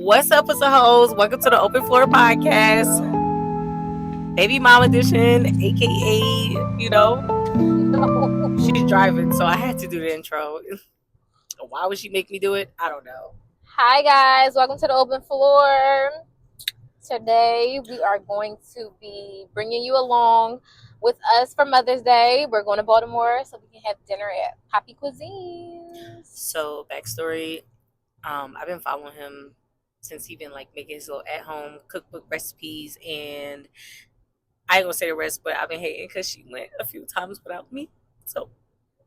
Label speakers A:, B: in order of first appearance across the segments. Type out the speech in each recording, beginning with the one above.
A: What's up, with the hoes? Welcome to the Open Floor Podcast, Baby Mom Edition, aka, she's driving, so I had to do the intro. Why would she make me do it? I don't know.
B: Hi guys, welcome to the Open Floor. Today we are going to be bringing you along with us for Mother's Day. We're going to Baltimore so we can have dinner at Poppy Cuisine.
A: So, backstory, I've been following him since he been making his little at-home cookbook recipes, and I ain't gonna say the rest, but I've been hating because she went a few times without me. So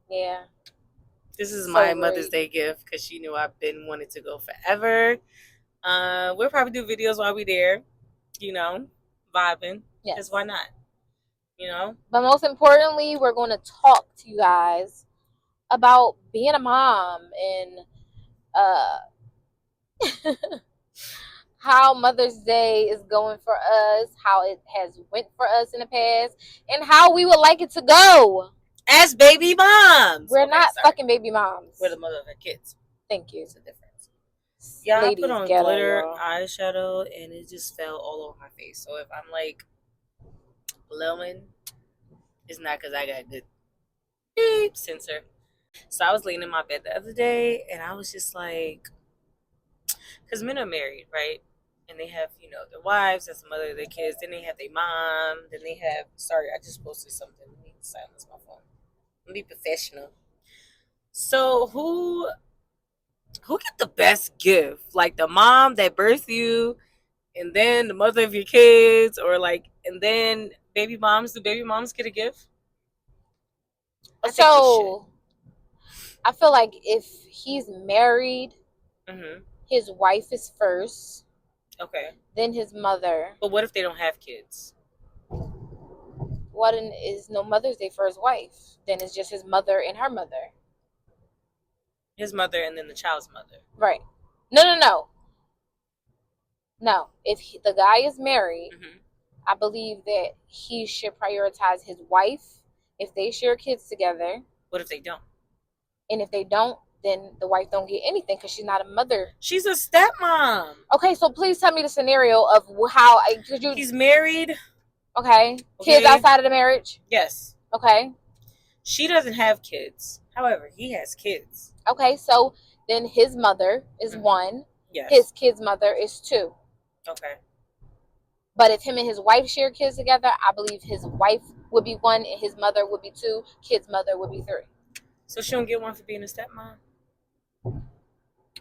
B: yeah,
A: this is my Mother's Day gift because she knew I've been wanting to go forever. We'll probably do videos while we're there, vibing.
B: Yes.
A: Because why not?
B: But most importantly, we're going to talk to you guys about being a mom and how Mother's Day is going for us, how it has went for us in the past, and how we would like it to go.
A: As baby moms.
B: We're not fucking baby moms.
A: We're the mother of our kids.
B: Thank you.
A: It's a difference. Yeah, I put on glitter
B: y'all.
A: eyeshadow and it just fell all over my face. So if I'm glowing, it's not because I got good beep sensor. So I was laying in my bed the other day and I was just because men are married, right? And they have, their wives as the mother of their kids. Then they have their mom. Then they have, sorry, I just posted something. Let me silence my phone. Let me be professional. So who get the best gift? Like the mom that birthed you, and then the mother of your kids, or and then baby moms? Do baby moms get a gift?
B: So I feel like if he's married, his wife is first.
A: Okay.
B: Then his mother.
A: But what if they don't have kids?
B: What is no Mother's Day for his wife? Then it's just his mother and her mother.
A: His mother and then the child's mother.
B: Right. No. No. If the guy is married, I believe that he should prioritize his wife if they share kids together.
A: What if they don't?
B: And if they don't, then the wife don't get anything because she's not a mother.
A: She's a stepmom.
B: Okay, so please tell me the scenario of how
A: he's married.
B: Okay. Kids outside of the marriage?
A: Yes.
B: Okay.
A: She doesn't have kids. However, he has kids.
B: Okay, so then his mother is one.
A: Yes.
B: His kid's mother is two.
A: Okay.
B: But if him and his wife share kids together, I believe his wife would be one and his mother would be two. Kid's mother would be three.
A: So she don't get one for being a stepmom?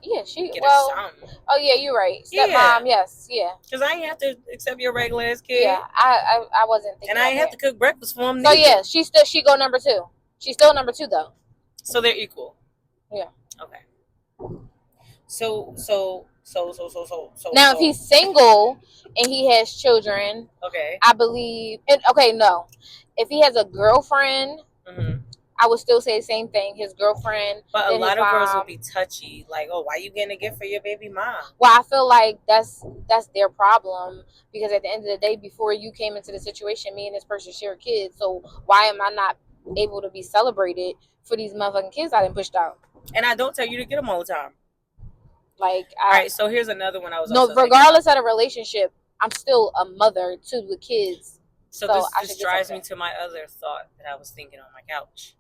B: Yeah, she
A: get
B: Oh yeah, you're right. Stepmom, yes, yeah.
A: Because I ain't have to accept your regular ass kid.
B: Yeah, I wasn't thinking.
A: And I ain't have to cook breakfast for him.
B: So yeah, she go number two. She's still number two though.
A: So they're equal.
B: Yeah.
A: Okay. So
B: now if he's single and he has children,
A: okay,
B: I believe. No, if he has a girlfriend. I would still say the same thing. His girlfriend.
A: But a lot of girls would be touchy. Like, oh, why you getting a gift for your baby mom?
B: Well, I feel like that's their problem. Because at the end of the day, before you came into the situation, me and this person share kids. So why am I not able to be celebrated for these motherfucking kids I didn't pushed out?
A: And I don't tell you to get them all the time.
B: All
A: right, so here's another one I was
B: regardless of the relationship, I'm still a mother to the kids.
A: So this drives me to my other thought that I was thinking on my couch.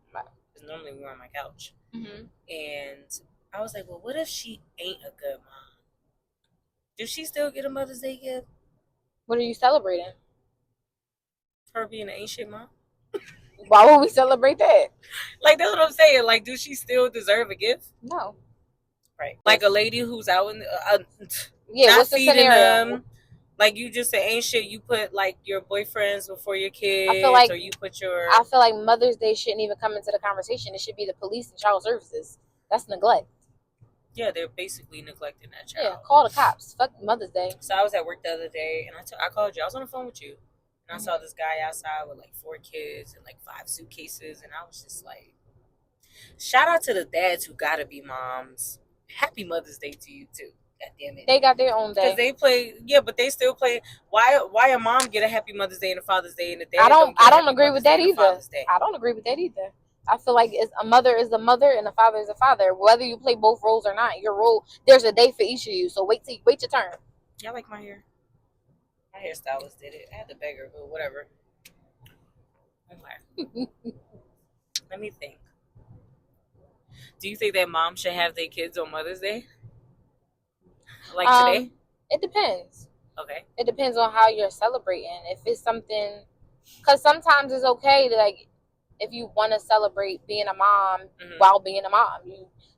A: Because normally we're on my couch. And I was like, well, what if she ain't a good mom? Does she still get a Mother's Day gift?
B: What are you celebrating?
A: Her being an ancient mom.
B: Why would we celebrate that?
A: That's what I'm saying. Do she still deserve a gift?
B: No.
A: Right. Like a lady who's out in
B: not what's the
A: feeding
B: scenario?
A: them. Like you just say ain't shit. You put your boyfriends before your kids.
B: I feel like,
A: or you put your.
B: I feel like Mother's Day shouldn't even come into the conversation. It should be the police and child services. That's neglect.
A: Yeah, they're basically neglecting that child.
B: Yeah, call the cops. Fuck Mother's Day.
A: So I was at work the other day and I called you. I was on the phone with you. And I saw this guy outside with 4 kids and 5 suitcases. And I was just shout out to the dads who gotta be moms. Happy Mother's Day to you too. God damn it.
B: They got their own day.
A: Because they play, but they still play. Why a mom get a Happy Mother's Day and a Father's Day and a dad
B: I don't agree with that
A: either.
B: I don't agree with that either. I feel like it's a mother is a mother and a father is a father. Whether you play both roles or not, your role there's a day for each of you. So wait your turn.
A: Yeah, I like my hair. My hairstylist did it. I had to beg her, but whatever. Okay. Let me think. Do you think that moms should have their kids on Mother's Day? Like today?
B: It depends.
A: Okay.
B: It depends on how you're celebrating. If it's something, because sometimes it's okay to like, if you want to celebrate being a mom while being a mom,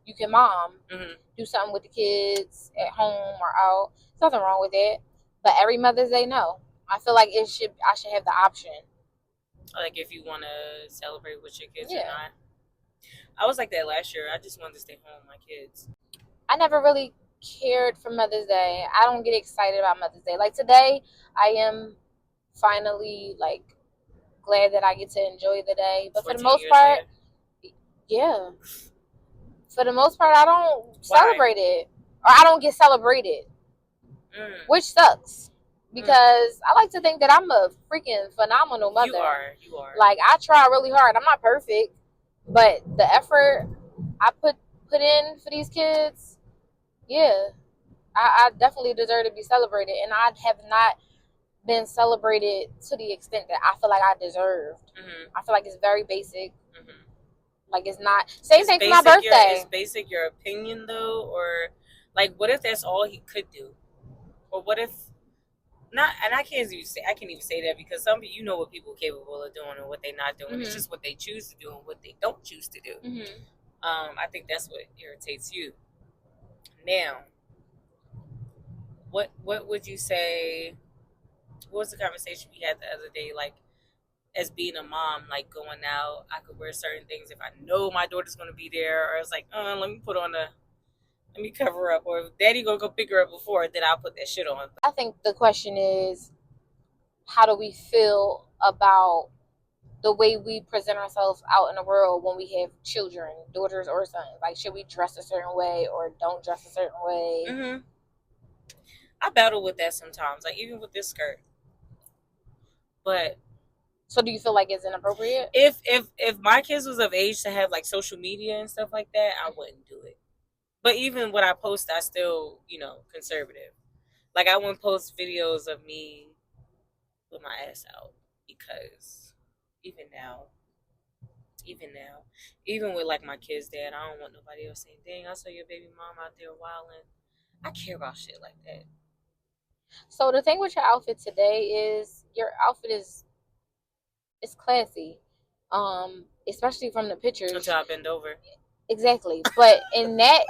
B: you can do something with the kids at home or out. There's nothing wrong with it. But every Mother's Day, no. I feel like I should have the option.
A: Like if you want to celebrate with your kids or not. I was like that last year. I just wanted to stay home with my kids.
B: I never really cared for Mother's Day. I don't get excited about Mother's Day. Like today, I am finally like glad that I get to enjoy the day. But for the most part, yeah. For the most part, I don't celebrate it, or I don't get celebrated, which sucks. Because I like to think that I'm a freaking phenomenal mother.
A: You are. Like
B: I try really hard. I'm not perfect, but the effort I put in for these kids, yeah, I definitely deserve to be celebrated, and I have not been celebrated to the extent that I feel like I deserved. I feel like it's very basic. Like it's not same thing for my birthday.
A: Is basic your opinion though, or like what if that's all he could do, or what if not? And I can't even say that because some people, you know what people are capable of doing and what they're not doing. It's just what they choose to do and what they don't choose to do. I think that's what irritates you. Now, what would you say? What was the conversation we had the other day? Like, as being a mom, like going out, I could wear certain things if I know my daughter's going to be there, or it's like, let me cover up, or if daddy gonna go pick her up before, then I'll put that shit on.
B: I think the question is, how do we feel about the way we present ourselves out in the world when we have children, daughters or sons? Like, should we dress a certain way or don't dress a certain way?
A: I battle with that sometimes, like even with this skirt. But
B: so do you feel like it's inappropriate?
A: If my kids was of age to have like social media and stuff like that, I wouldn't do it. But even when I post, I still, conservative. Like I wouldn't post videos of me with my ass out because even now, even with like my kids' dad, I don't want nobody else saying, "Dang, I saw your baby mom out there wilding." I care about shit like that.
B: So the thing with your outfit today is your outfit is classy, especially from the pictures.
A: Until I bend over.
B: Exactly, but in that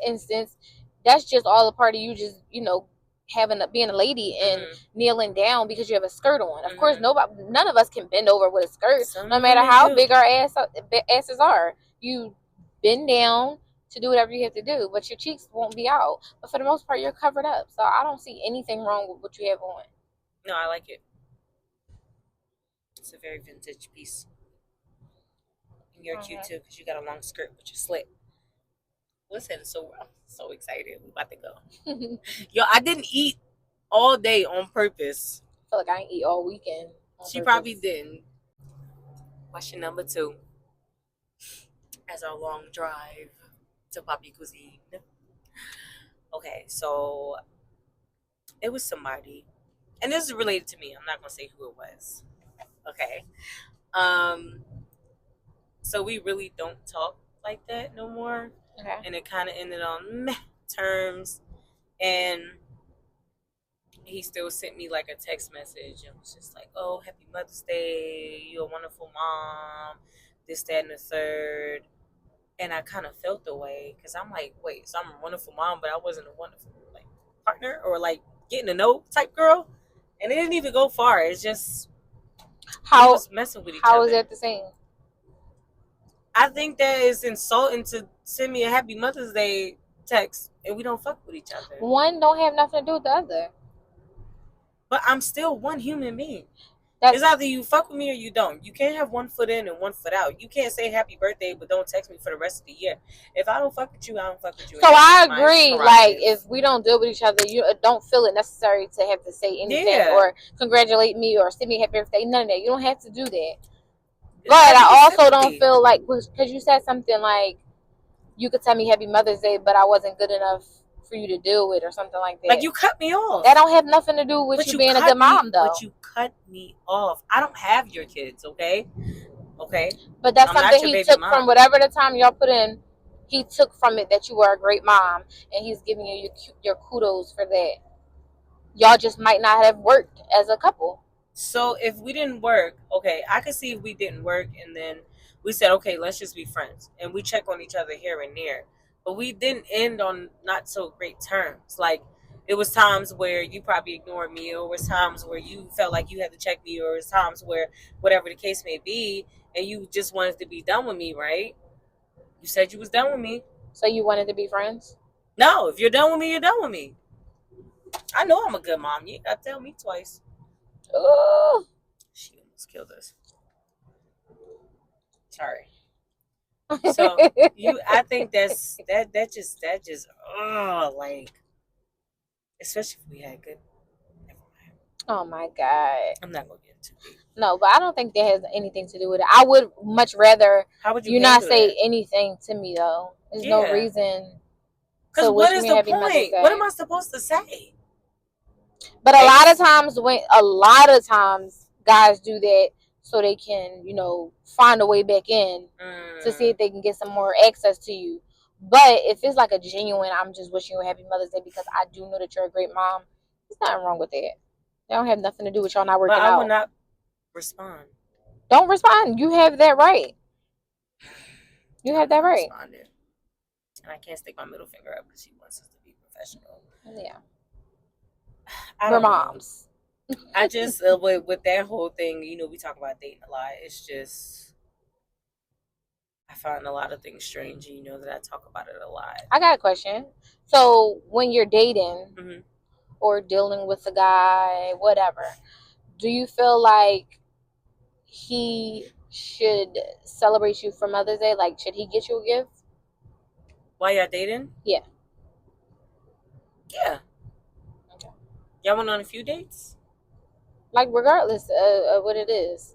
B: instance, that's just all a part of you just being a lady and kneeling down because you have a skirt on. Of course, none of us can bend over with a skirt, no matter how big our asses are. You bend down to do whatever you have to do, but your cheeks won't be out. But for the most part, you're covered up, so I don't see anything wrong with what you have on.
A: No, I like it. It's a very vintage piece. And you're cute too because you got a long skirt with your slit. Listen, I'm so excited. We about to go. Yo, I didn't eat all day on purpose.
B: I feel like I ain't eat all weekend.
A: She probably didn't. Question number 2. As our long drive to Papi Cuisine. Okay, so it was somebody, and this is related to me. I'm not gonna say who it was. Okay. So we really don't talk like that no more.
B: Okay.
A: And it kind of ended on meh terms, and he still sent me like a text message and was just like, "Oh, happy Mother's Day, you're a wonderful mom, this, that, and the third." And I kind of felt the way because I'm like, wait, so I'm a wonderful mom, but I wasn't a wonderful like partner or like getting to know type girl. And it didn't even go far. It's just
B: how
A: was messing with each other.
B: How is that the same?
A: I think that is insulting to send me a happy Mother's Day text and we don't fuck with each other.
B: One don't have nothing to do with the other.
A: But I'm still one human being. It's either you fuck with me or you don't. You can't have one foot in and one foot out. You can't say happy birthday but don't text me for the rest of the year. If I don't fuck with you, I don't fuck with you.
B: So I agree. Like if we don't deal with each other, you don't feel it necessary to have to say anything or congratulate me or send me happy birthday. None of that. You don't have to do that. But I also don't feel like, because you said something like, you could tell me Happy Mother's Day, but I wasn't good enough for you to do it or something like that.
A: Like, you cut me off.
B: That don't have nothing to do with you being a good mom, though.
A: But you cut me off. I don't have your kids, okay? Okay?
B: But that's something he took from whatever the time y'all put in. He took from it that you were a great mom, and he's giving you your kudos for that. Y'all just might not have worked as a couple.
A: So if we didn't work, okay, I could see if we didn't work, and then we said, okay, let's just be friends, and we check on each other here and there. But we didn't end on not so great terms. Like, it was times where you probably ignored me, or it was times where you felt like you had to check me, or it was times where whatever the case may be, and you just wanted to be done with me, right? You said you was done with me.
B: So you wanted to be friends?
A: No, if you're done with me, you're done with me. I know I'm a good mom. You gotta tell me twice.
B: Oh,
A: she almost killed us. Sorry. So I think that just like, especially if we had good.
B: Oh my God.
A: I'm not gonna get too deep.
B: No, but I don't think that has anything to do with it. I would much rather you not say anything to me, though. There's no reason.
A: Because what is the point? What am I supposed to say?
B: But a lot of times guys do that so they can, find a way back in to see if they can get some more access to you. But if it's like a genuine, I'm just wishing you a Happy Mother's Day because I do know that you're a great mom, there's nothing wrong with that. They don't have nothing to do with y'all not working out.
A: But I will not respond.
B: Don't respond. You have that right. You have that right.
A: Responded. And I can't stick my middle finger up because she wants us to be professional.
B: Yeah.
A: We're
B: moms.
A: I just, with that whole thing, we talk about dating a lot. It's just, I find a lot of things strange. And that I talk about it a lot.
B: I got a question. So when you're dating or dealing with a guy, whatever, do you feel like he should celebrate you for Mother's Day? Like, should he get you a gift?
A: While y'all dating?
B: Yeah.
A: Yeah. Okay. Y'all went on a few dates?
B: Like, regardless of what it is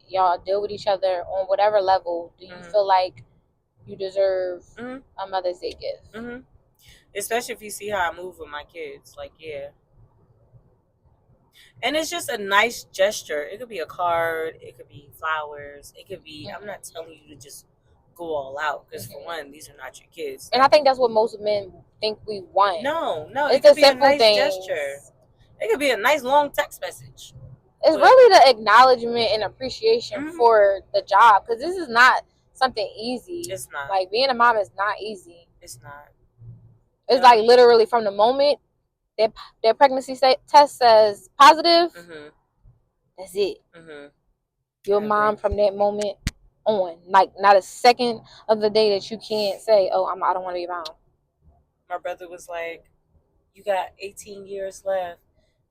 B: y'all deal with each other on whatever level, do you feel like you deserve a Mother's Day gift?
A: Especially if you see how I move with my kids. Like, yeah. And it's just a nice gesture. It could be a card. It could be flowers. It could be, I'm not telling you to just go all out. Because for one, these are not your kids.
B: And I think that's what most men think we want.
A: No.
B: It's
A: it could be a nice gesture. It could be a nice long text message.
B: It's really the acknowledgement and appreciation for the job. Because this is not something easy.
A: It's not.
B: Like, being a mom is not easy.
A: It's not.
B: It's like literally from the moment that pregnancy test says positive, that's it. You're a mom from that moment on. Like, not a second of the day that you can't say, oh, I don't want to be a mom.
A: My brother was like, you got 18 years left.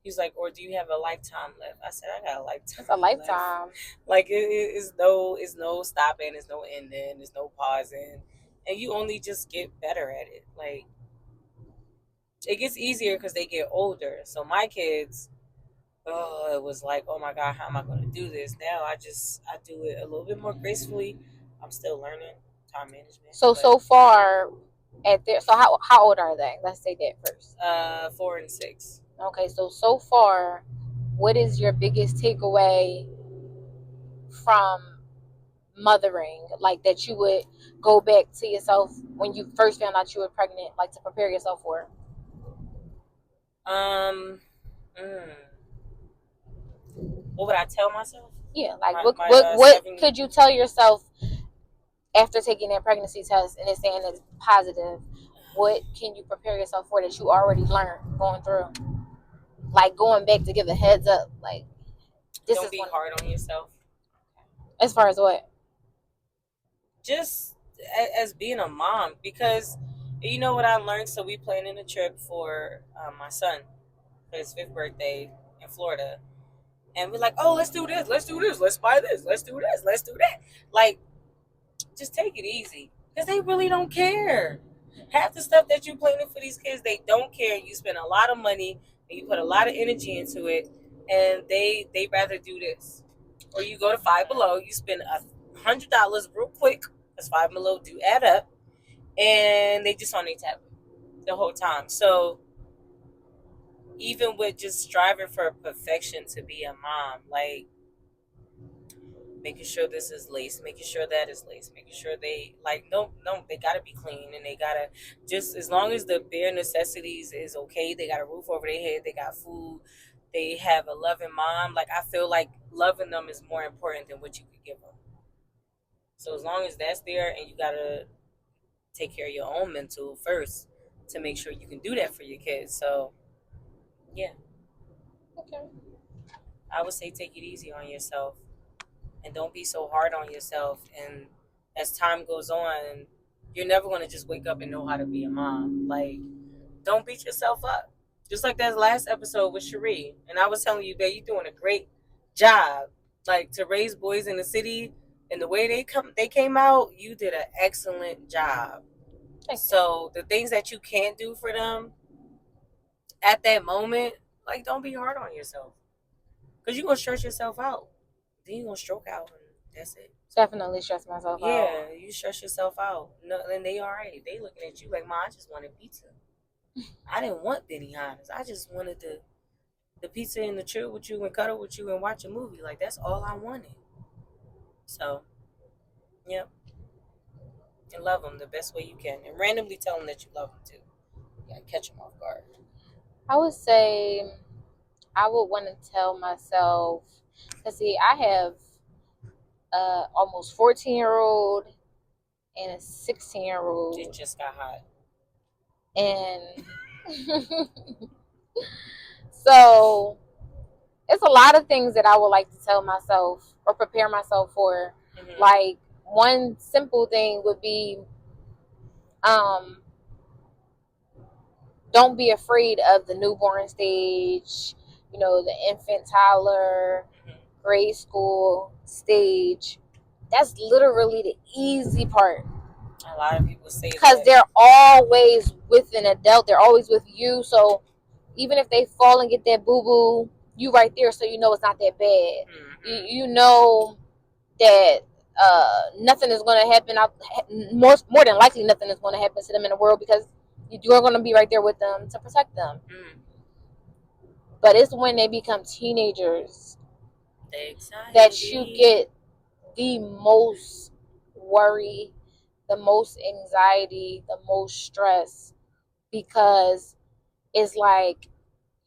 A: He's like, or do you have a lifetime left? I said, I got a lifetime.
B: It's a lifetime.
A: Like, it's no stopping. It's no ending. There's no pausing. And you only just get better at it. Like, it gets easier because they get older. So my kids, it was like, oh my God, how am I going to do this? Now I do it a little bit more gracefully. I'm still learning time management.
B: So far, so how old are they? Let's say that first.
A: 4 and 6.
B: Okay, so far, what is your biggest takeaway from mothering? Like, that you would go back to yourself when you first found out you were pregnant, like, to prepare yourself for it?
A: What would I tell myself?
B: Yeah, like what could you tell yourself after taking that pregnancy test and it's saying it's positive? What can you prepare yourself for that you already learned going through? Like, going back to give a heads up, like, this
A: don't be hard on yourself.
B: As far as what?
A: Just as being a mom, because you know what I learned. So we planning a trip for my son for his 5th birthday in Florida, and we're like, oh, let's do this, let's buy this, let's do this, let's do that. Like, just take it easy, because they really don't care. Half the stuff that you planning for these kids, they don't care. You spend a lot of money and you put a lot of energy into it, and they rather do this. Or you go to Five Below, you spend $100 real quick, because $5 do add up, and they just on their tablet the whole time. So even with just striving for perfection to be a mom, like making sure this is laced, making sure that is laced, making sure they like no, they gotta be clean, and they gotta, just as long as the bare necessities is okay, they got a roof over their head, they got food, they have a loving mom. Like, I feel like loving them is more important than what you could give them. So as long as that's there, and you gotta take care of your own mental first to make sure you can do that for your kids. So yeah,
B: Okay.
A: I would say take it easy on yourself, and don't be so hard on yourself. And as time goes on, you're never going to just wake up and know how to be a mom. Like, don't beat yourself up. Just like that last episode with Cherie. And I was telling you that you're doing a great job. Like, to raise boys in the city, and the way they came out, you did an excellent job. So the things that you can't do for them at that moment, like, don't be hard on yourself. Because you're going to stress yourself out. Then you're going to stroke out, and that's it.
B: Definitely stress myself out.
A: Yeah, you stress yourself out. No, and they all right. They looking at you like, "Mom, I just wanted pizza. I didn't want Benihana's. I just wanted the pizza and the chill with you and cuddle with you and watch a movie. Like, that's all I wanted." So, yep. And love them the best way you can. And randomly tell them that you love them, too. Yeah, catch them off guard.
B: I would say I would want to tell myself, because see, I have almost 14-year-old and a 16-year-old.
A: It just got hot.
B: And so it's a lot of things that I would like to tell myself or prepare myself for. Mm-hmm. Like, one simple thing would be, don't be afraid of the newborn stage, the infant, toddler, grade school stage. That's literally the easy part.
A: A lot of people say that.
B: Because they're always with an adult. They're always with you. So even if they fall and get that boo-boo, you right there, so you know it's not that bad. Mm-hmm. You know that nothing is going to happen. More than likely, nothing is going to happen to them in the world, because you're going to be right there with them to protect them. Mm. But it's when they become teenagers that you get the most worry, the most anxiety, the most stress, because it's like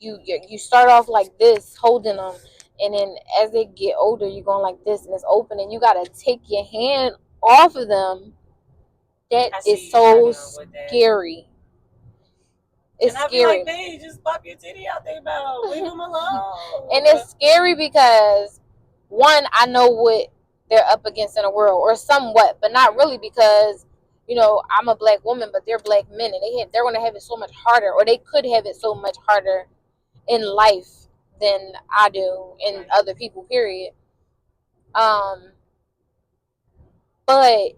B: you start off like this, holding them, and then as they get older, you're going like this, and it's open, and you got to take your hand off of them. That is so scary. It's
A: and
B: scary.
A: Be like, "Babe, just pop your titty out there, mouth. Leave them alone."
B: And it's scary because, one, I know what they're up against in the world, or somewhat, but not really, because I'm a black woman, but they're black men, and they're going to have it so much harder, or they could have it so much harder in life than I do and other people, period. But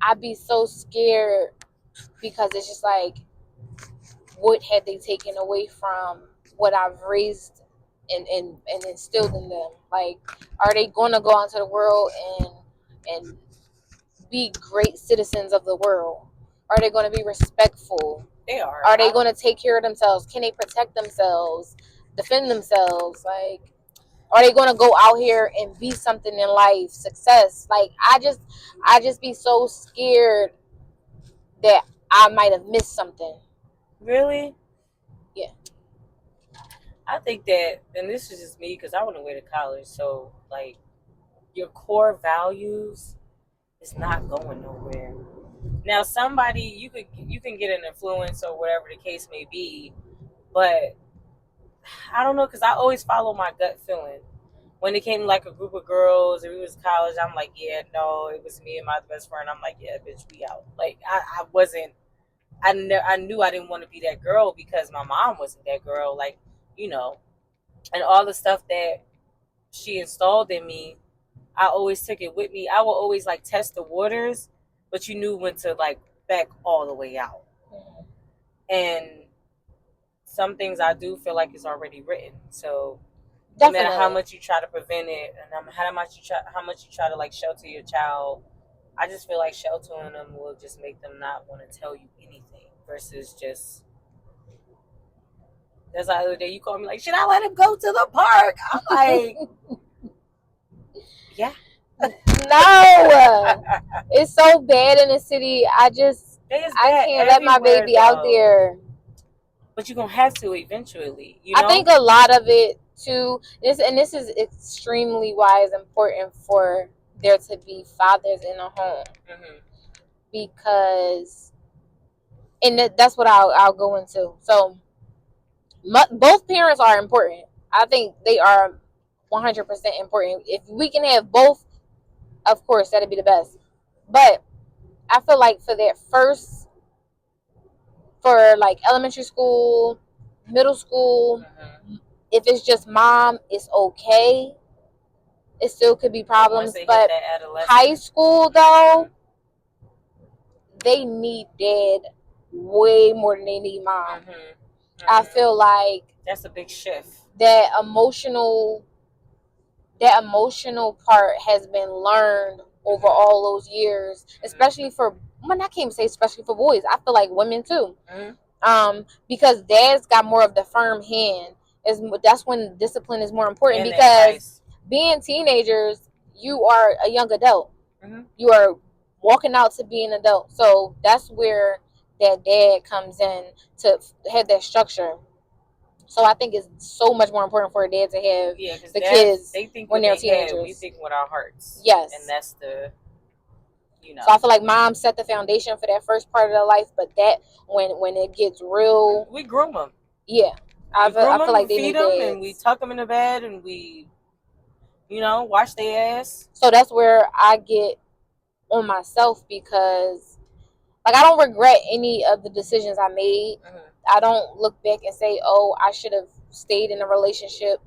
B: I'd be so scared, because it's just like, what had they taken away from what I've raised and instilled in them? Like, are they going to go out into the world and be great citizens of the world? Are they going to be respectful?
A: They are.
B: Are they going to take care of themselves? Can they protect themselves, defend themselves? Like, are they going to go out here and be something in life, success? Like, I just be so scared that I might have missed something.
A: Really?
B: Yeah.
A: I think that, and this is just me, because I went away to college, so, like, your core values is not going nowhere. Now, somebody, you can get an influence or whatever the case may be, but I don't know, because I always follow my gut feeling. When it came to, like, a group of girls, and we was college, I'm like, yeah, no, it was me and my best friend. I'm like, yeah, bitch, we out. Like, I wasn't. I knew I didn't want to be that girl, because my mom wasn't that girl, like, and all the stuff that she installed in me, I always took it with me. I will always, like, test the waters, but you knew when to, like, back all the way out. Mm-hmm. And some things I do feel like is already written. So
B: definitely,
A: no matter how much you try to prevent it, and how much you try to, like, shelter your child I just feel like sheltering them will just make them not want to tell you anything versus just. That's the other day you called me like, should I let him go to the park? I'm like, yeah.
B: No, it's so bad in the city. I can't let my baby out there.
A: But you're gonna have to eventually. You know?
B: I think a lot of it too. This is extremely why it's important for there to be fathers in a home, because, and that's what I'll go into. So, both parents are important. I think they are 100% important. If we can have both, of course, that'd be the best. But I feel like for like elementary school, middle school, if it's just mom, it's okay. It still could be problems. But high school, though, they need dad way more than they need mom. I feel like
A: that's a big shift.
B: That emotional part has been learned over all those years, especially for, I can't even say especially for boys. I feel like women too, because dads got more of the firm hand. That's when discipline is more important, because being teenagers, you are a young adult. You are walking out to be an adult, so that's where that dad comes in to have that structure. So I think it's so much more important for a dad to have the kids when they're teenagers.
A: We think with our hearts.
B: Yes.
A: And that's the,
B: So I feel like mom set the foundation for that first part of their life, but that when it gets real,
A: we groom them.
B: Yeah. I feel like they
A: feed them and we tuck them in the bed and we, wash their ass.
B: So that's where I get on myself, because like I don't regret any of the decisions I made. I don't look back and say, oh, I should have stayed in a relationship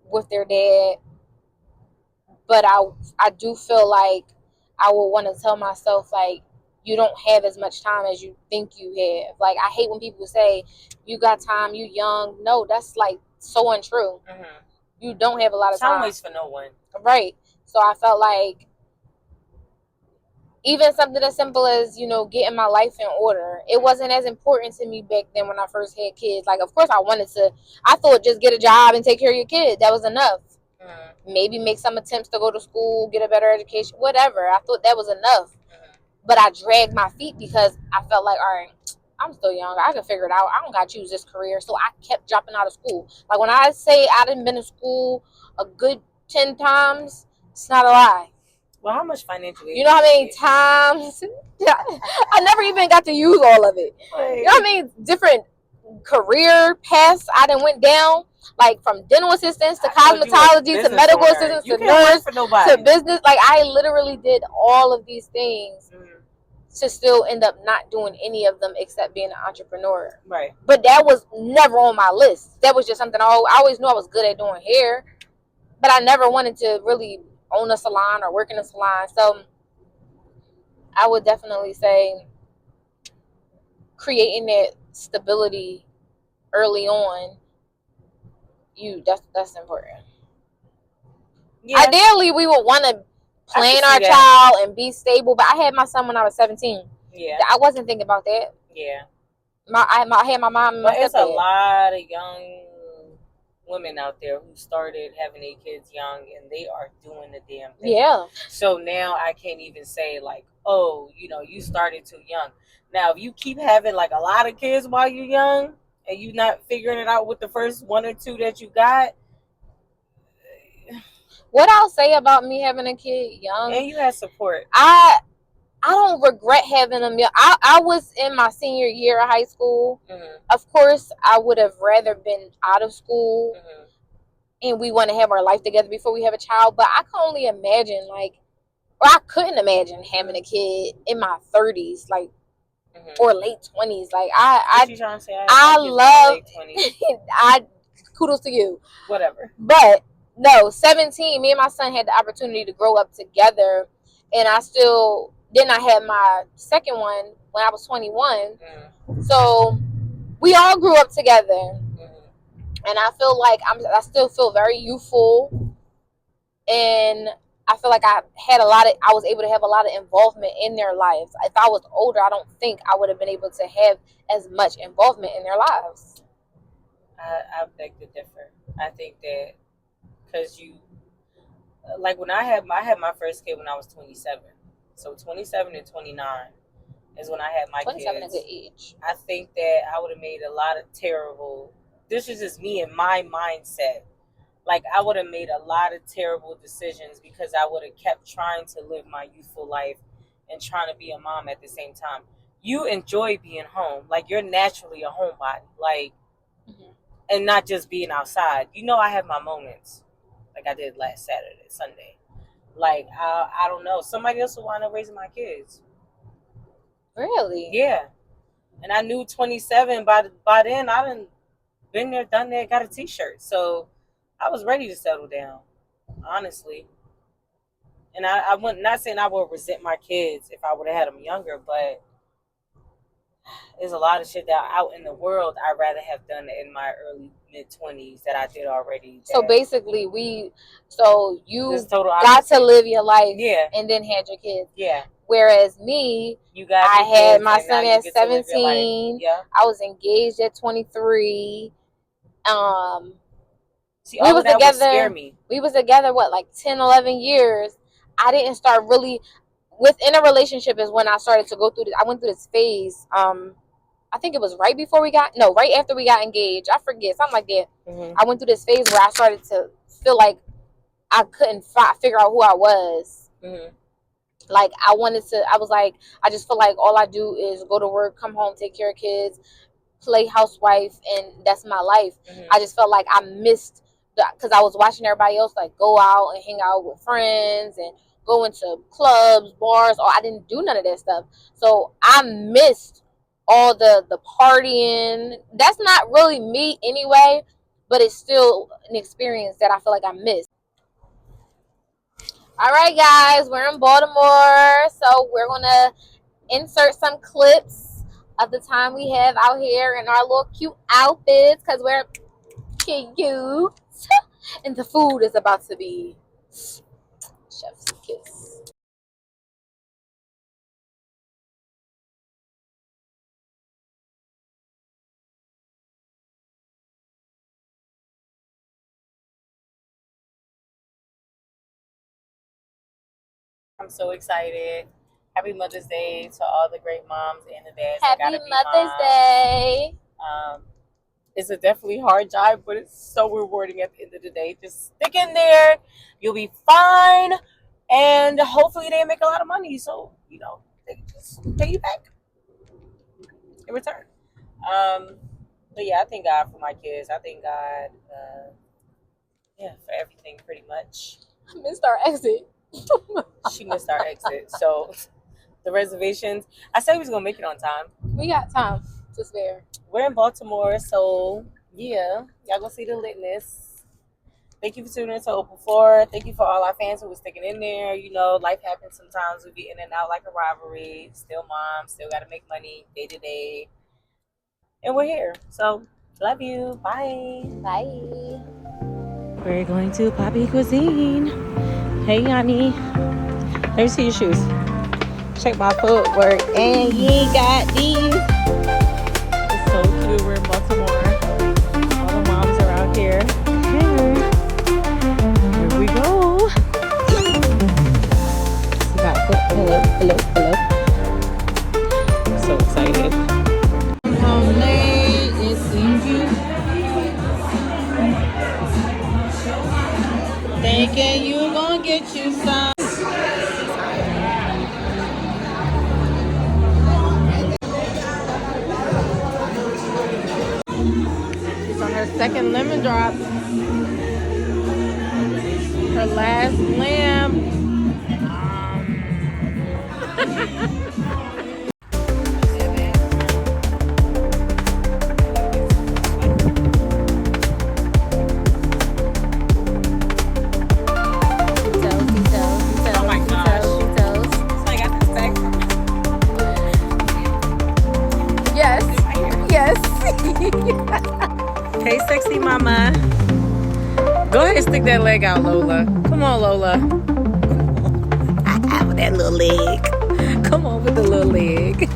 B: with their dad. But I do feel like I will want to tell myself, like, you don't have as much time as you think you have. Like, I hate when people say, you got time, you young. No, that's like so untrue. You don't have a lot of time.
A: Time waits for no one.
B: Right. So I felt like even something as simple as, getting my life in order, it wasn't as important to me back then when I first had kids. Like, of course I thought just get a job and take care of your kid. That was enough. Maybe make some attempts to go to school, get a better education, whatever. I thought that was enough. But I dragged my feet because I felt like, all right, I'm still young. I can figure it out. I don't got to choose this career. So I kept dropping out of school. Like, when I say I done been to school a good 10 times, it's not a lie.
A: Well, how much financially?
B: You know how many times? I never even got to use all of it. You know how many different career paths I done went down? Like, from dental assistants to cosmetology to medical assistants to nurse to business. Like, I literally did all of these things to still end up not doing any of them except being an entrepreneur.
A: Right.
B: But that was never on my list. That was just something I always knew I was good at doing hair. But I never wanted to really own a salon or work in a salon. So I would definitely say creating that stability early on, that's important. Yeah. Ideally, we would want to plan our child and be stable, but I had my son when I was 17.
A: Yeah.
B: I wasn't thinking about that.
A: Yeah.
B: I had my mom and my
A: stepdad. But it's a lot of young women out there who started having their kids young and they are doing the damn thing.
B: Yeah.
A: So now I can't even say like, oh, you started too young. Now, if you keep having like a lot of kids while you're young and you're not figuring it out with the first one or two that you got.
B: What I'll say about me having a kid young.
A: And you had support.
B: I don't regret having them young. I was in my senior year of high school. Of course, I would have rather been out of school and we want to have our life together before we have a child. But I can only imagine, I couldn't imagine having a kid in my 30s, or late 20s. Like, I love, kudos to you.
A: Whatever.
B: But no, 17, me and my son had the opportunity to grow up together, and then I had my second one when I was 21. So we all grew up together. And I feel like I still feel very youthful. And I feel like I was able to have a lot of involvement in their lives. If I was older, I don't think I would have been able to have as much involvement in their lives.
A: I beg to differ. I think that because like when I had my first kid when I was 27. So 27 and 29 is when I had my
B: 27
A: kids.
B: is a good age.
A: I think that I would have made a lot of terrible. This is just me and my mindset. Like I would have made a lot of terrible decisions because I would have kept trying to live my youthful life and trying to be a mom at the same time. You enjoy being home. Like you're naturally a homebody. Like, and not just being outside. You know, I have my moments like I did last Saturday, Sunday. Like, I don't know. Somebody else will wind up raising my kids.
B: Really?
A: Yeah. And I knew 27. By then, I done been there, done that, got a t-shirt. So I was ready to settle down, honestly. And I wouldn't, not saying I would resent my kids if I would have had them younger, but there's a lot of shit that out in the world I'd rather have done in my early mid-20s that I did already.
B: So basically, you got
A: opposite.
B: to live your life,
A: Yeah,
B: and then had your kids.
A: Yeah.
B: Whereas me, I had my son at 17.
A: Yeah.
B: I was engaged at 23.
A: See, all
B: we was
A: of that
B: together.
A: Would scare me.
B: We was together like 10, 11 years. I didn't start really within a relationship is when I started to go through this. I went through this phase. I think it was right after we got engaged. I forget, something like that. Mm-hmm. I went through this phase where I started to feel like I couldn't figure out who I was. Mm-hmm. Like I was like, I just feel like all I do is go to work, come home, take care of kids, play housewife, and that's my life. Mm-hmm. I just felt like I missed because I was watching everybody else like go out and hang out with friends and go into clubs, bars, or I didn't do none of that stuff. So I missed all the partying. That's not really me anyway, but it's still an experience that I feel like I missed. All right, guys, we're in Baltimore, so we're going to insert some clips of the time we have out here in our little cute outfits because we're cute. And the food is about to be chef's kiss.
A: I'm so excited. Happy Mother's Day to all the great moms and the dads.
B: Happy Mother's Day.
A: It's a definitely hard job, but it's so rewarding at the end of the day. Just stick in there. You'll be fine. And hopefully they make a lot of money. So, they just pay you back in return. But yeah, I thank God for my kids. I thank God, for everything pretty much.
B: I missed our exit.
A: She missed our exit. So the reservations, I said we was going to make it on time.
B: We got time to spare.
A: We're in Baltimore, so yeah, y'all gonna see the litness. Thank you for tuning in to Open Floor. Thank you for all our fans who were sticking in there. Life happens sometimes. We be in and out like a rivalry. Still mom, still gotta make money day to day. And we're here. So love you. Bye.
B: Bye.
A: We're going to Poppy Cuisine. Hey Yanni. Let me see your shoes. Check my footwork. And you got these. So cute. We're in Baltimore. All the moms are out here. Here we go. Hello. So excited. Home late. It seems you. Thinking you gonna get you some. Her second lemon drop. Her last lamb. Oh my gosh. So I got this bag from
B: Yes.
A: Hey, sexy mama. Go ahead and stick that leg out, Lola. Come on, Lola. that little leg. Come on with the little leg.